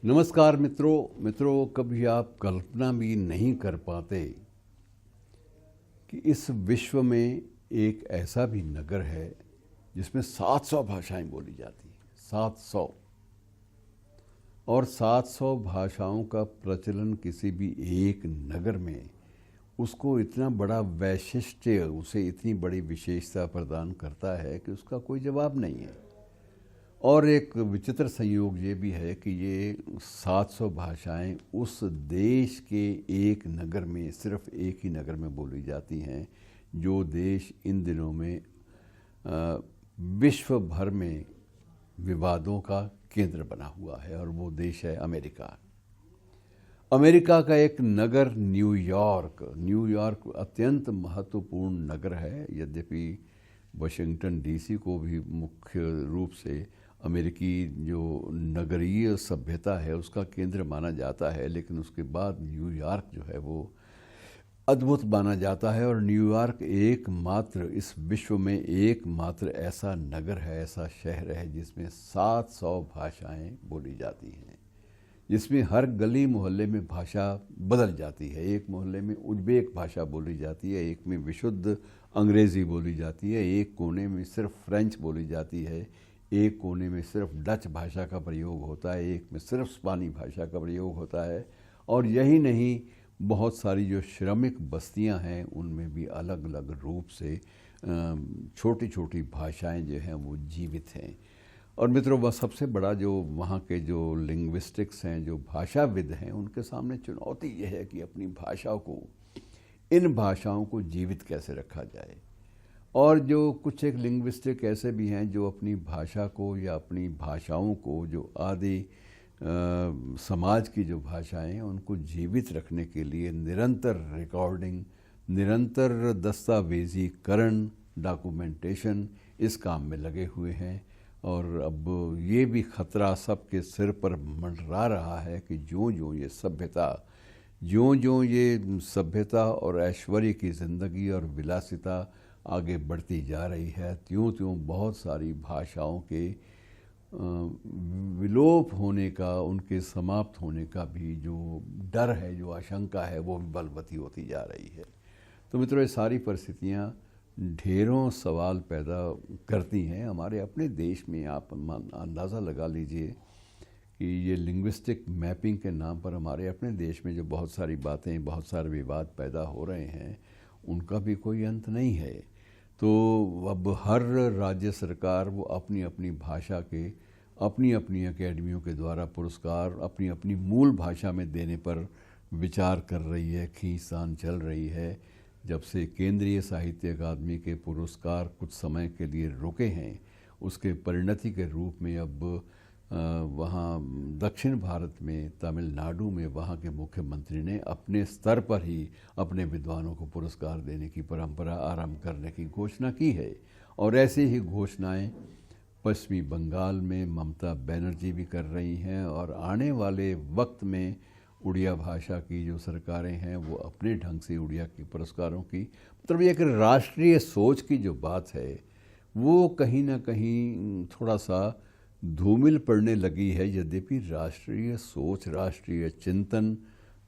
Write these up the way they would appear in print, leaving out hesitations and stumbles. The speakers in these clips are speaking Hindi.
नमस्कार मित्रों, कभी आप कल्पना भी नहीं कर पाते कि इस विश्व में एक ऐसा भी नगर है जिसमें 700 भाषाएं बोली जाती हैं। 700 और 700 भाषाओं का प्रचलन किसी भी एक नगर में उसको इतना बड़ा वैशिष्ट्य, उसे इतनी बड़ी विशेषता प्रदान करता है कि उसका कोई जवाब नहीं है। और एक विचित्र संयोग ये भी है कि ये 700 भाषाएं उस देश के एक नगर में, सिर्फ एक ही नगर में बोली जाती हैं, जो देश इन दिनों में विश्व भर में विवादों का केंद्र बना हुआ है, और वो देश है अमेरिका। अमेरिका का एक नगर न्यूयॉर्क अत्यंत महत्वपूर्ण नगर है। यद्यपि वाशिंगटन डीसी को भी मुख्य रूप से अमेरिकी जो नगरीय सभ्यता है उसका केंद्र माना जाता है, लेकिन उसके बाद न्यूयॉर्क जो है वो अद्भुत माना जाता है। और न्यूयॉर्क एकमात्र इस विश्व में एकमात्र ऐसा नगर है, ऐसा शहर है जिसमें 700 भाषाएं बोली जाती हैं, जिसमें हर गली मोहल्ले में भाषा बदल जाती है। एक मोहल्ले में उज़्बेक भाषा बोली जाती है, एक में विशुद्ध अंग्रेज़ी बोली जाती है, एक कोने में सिर्फ फ्रेंच बोली जाती है, एक कोने में सिर्फ डच भाषा का प्रयोग होता है, एक में सिर्फ स्पेनी भाषा का प्रयोग होता है। और यही नहीं, बहुत सारी जो श्रमिक बस्तियां हैं उनमें भी अलग अलग रूप से छोटी छोटी भाषाएं जो हैं वो जीवित हैं। और मित्रों, वह सबसे बड़ा जो वहाँ के जो लिंग्विस्टिक्स हैं, जो भाषाविद हैं, उनके सामने चुनौती यह है कि अपनी भाषा को, इन भाषाओं को जीवित कैसे रखा जाए। और जो कुछ एक लिंग्विस्टिक ऐसे भी हैं जो अपनी भाषा को या अपनी भाषाओं को, जो आदि समाज की जो भाषाएं हैं उनको जीवित रखने के लिए निरंतर रिकॉर्डिंग, निरंतर दस्तावेजीकरण, डॉक्यूमेंटेशन, इस काम में लगे हुए हैं। और अब ये भी खतरा सबके सिर पर मंडरा रहा है कि ज्यों ज्यों ये सभ्यता और ऐश्वर्य की ज़िंदगी और विलासिता आगे बढ़ती जा रही है, त्यों त्यों बहुत सारी भाषाओं के विलोप होने का, उनके समाप्त होने का भी जो डर है, जो आशंका है, वो भी बलवती होती जा रही है। तो मित्रों, ये सारी परिस्थितियाँ ढेरों सवाल पैदा करती हैं। हमारे अपने देश में आप अंदाज़ा लगा लीजिए कि ये लिंग्विस्टिक मैपिंग के नाम पर हमारे अपने देश में जो बहुत सारी बातें, बहुत सारे विवाद पैदा हो रहे हैं, उनका भी कोई अंत नहीं है। तो अब हर राज्य सरकार वो अपनी अपनी भाषा के, अपनी अपनी अकेडमियों के द्वारा पुरस्कार अपनी अपनी मूल भाषा में देने पर विचार कर रही है, खींचतान चल रही है। जब से केंद्रीय साहित्य अकादमी के पुरस्कार कुछ समय के लिए रुके हैं, उसके परिणति के रूप में अब वहाँ दक्षिण भारत में, तमिलनाडु में, वहाँ के मुख्यमंत्री ने अपने स्तर पर ही अपने विद्वानों को पुरस्कार देने की परंपरा आरंभ करने की घोषणा की है। और ऐसी ही घोषणाएं पश्चिमी बंगाल में ममता बनर्जी भी कर रही हैं। और आने वाले वक्त में उड़िया भाषा की जो सरकारें हैं वो अपने ढंग से उड़िया के पुरस्कारों की, मतलब एक राष्ट्रीय सोच की जो बात है वो कहीं ना कहीं थोड़ा सा धूमिल पड़ने लगी है। यद्यपि राष्ट्रीय सोच, राष्ट्रीय चिंतन,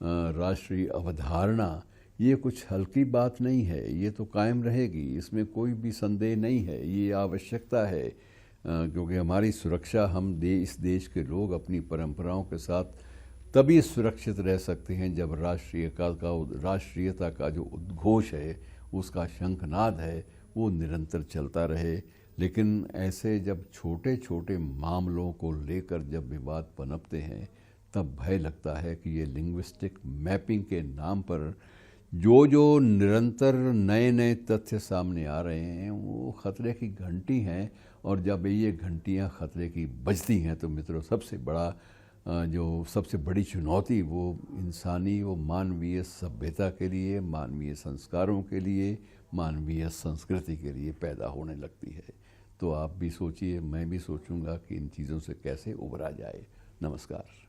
राष्ट्रीय अवधारणा ये कुछ हल्की बात नहीं है, ये तो कायम रहेगी, इसमें कोई भी संदेह नहीं है। ये आवश्यकता है क्योंकि हमारी सुरक्षा, इस देश के लोग अपनी परंपराओं के साथ तभी सुरक्षित रह सकते हैं जब राष्ट्रीयता का जो उद्घोष है, उसका शंखनाद है, वो निरंतर चलता रहे। लेकिन ऐसे जब छोटे छोटे मामलों को लेकर जब विवाद पनपते हैं, तब भय लगता है कि ये लिंग्विस्टिक मैपिंग के नाम पर जो निरंतर नए नए तथ्य सामने आ रहे हैं वो खतरे की घंटी हैं। और जब ये घंटियां खतरे की बजती हैं तो मित्रों, सबसे बड़ी चुनौती वो इंसानी, वो मानवीय सभ्यता के लिए, मानवीय संस्कारों के लिए, मानवीय संस्कृति के लिए पैदा होने लगती है। तो आप भी सोचिए, मैं भी सोचूंगा कि इन चीज़ों से कैसे उबरा जाए। नमस्कार।